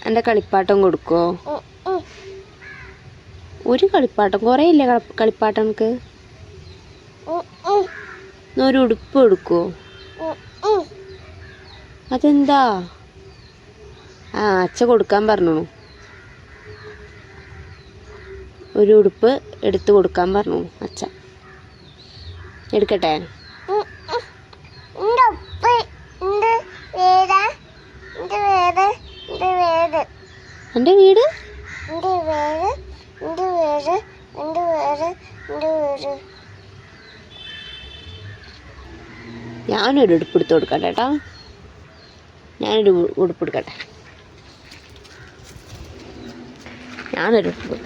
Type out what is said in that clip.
എൻ്റെ കളിപ്പാട്ടം കൊടുക്കോ? ഒരു കളിപ്പാട്ടം കുറേ ഇല്ലേ കളിപ്പാട്ടം എനിക്ക്? ഒരു ഉടുപ്പ് കൊടുക്കോ? അതെന്താ? അച്ഛ കൊടുക്കാൻ പറഞ്ഞു. ഒരു ഉടുപ്പ് എടുത്ത് കൊടുക്കാൻ പറഞ്ഞു അച്ഛ. എടുക്കട്ടെ? എൻ്റെ വീട് ഞാനൊരു ഉടുപ്പ് എടുത്ത് കൊടുക്കട്ടെ കേട്ടോ. ഞാനൊരു ഉടുപ്പ് എടുക്കട്ടെ. ഞാനൊരു ഉടുപ്പ്